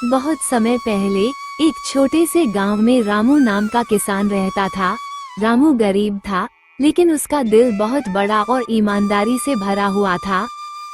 बहुत समय पहले एक छोटे से गांव में रामू नाम का किसान रहता था। रामू गरीब था, लेकिन उसका दिल बहुत बड़ा और ईमानदारी से भरा हुआ था।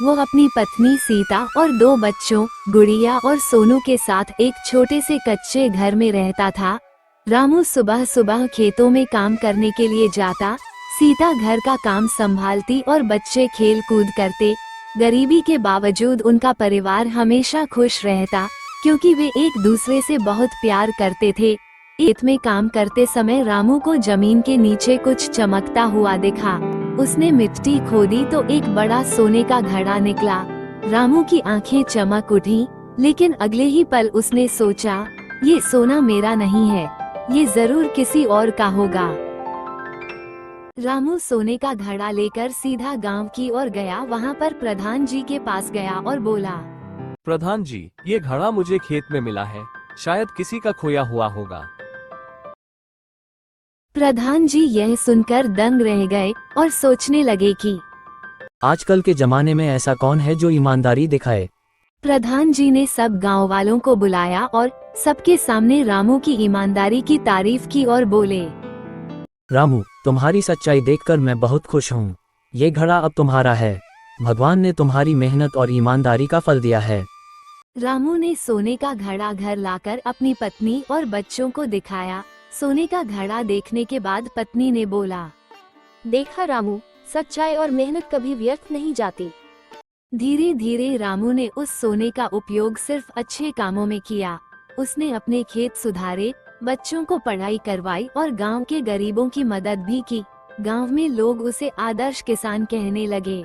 वो अपनी पत्नी सीता और 2 बच्चों गुड़िया और सोनू के साथ एक छोटे से कच्चे घर में रहता था। रामू सुबह सुबह खेतों में काम करने के लिए जाता, सीता घर का काम संभालती और बच्चे खेल कूद करते। गरीबी के बावजूद उनका परिवार हमेशा खुश रहता, क्योंकि वे एक दूसरे से बहुत प्यार करते थे। खेत में काम करते समय रामू को जमीन के नीचे कुछ चमकता हुआ दिखा। उसने मिट्टी खोदी तो एक बड़ा सोने का घड़ा निकला। रामू की आंखें चमक उठी, लेकिन अगले ही पल उसने सोचा, ये सोना मेरा नहीं है, ये जरूर किसी और का होगा। रामू सोने का घड़ा लेकर सीधा गांव की ओर गया। वहां पर प्रधान जी के पास गया और बोला, प्रधान जी, ये घड़ा मुझे खेत में मिला है, शायद किसी का खोया हुआ होगा। प्रधान जी यह सुनकर दंग रह गए और सोचने लगे कि आजकल के जमाने में ऐसा कौन है जो ईमानदारी दिखाए। प्रधान जी ने सब गांव वालों को बुलाया और सबके सामने रामू की ईमानदारी की तारीफ की और बोले, रामू, तुम्हारी सच्चाई देखकर मैं बहुत खुश हूँ। ये घड़ा अब तुम्हारा है। भगवान ने तुम्हारी मेहनत और ईमानदारी का फल दिया है। रामू ने सोने का घड़ा घर लाकर अपनी पत्नी और बच्चों को दिखाया। सोने का घड़ा देखने के बाद पत्नी ने बोला, देखा रामू, सच्चाई और मेहनत कभी व्यर्थ नहीं जाती। धीरे धीरे रामू ने उस सोने का उपयोग सिर्फ अच्छे कामों में किया। उसने अपने खेत सुधारे, बच्चों को पढ़ाई करवाई और गांव के गरीबों की मदद भी की। गांव में लोग उसे आदर्श किसान कहने लगे।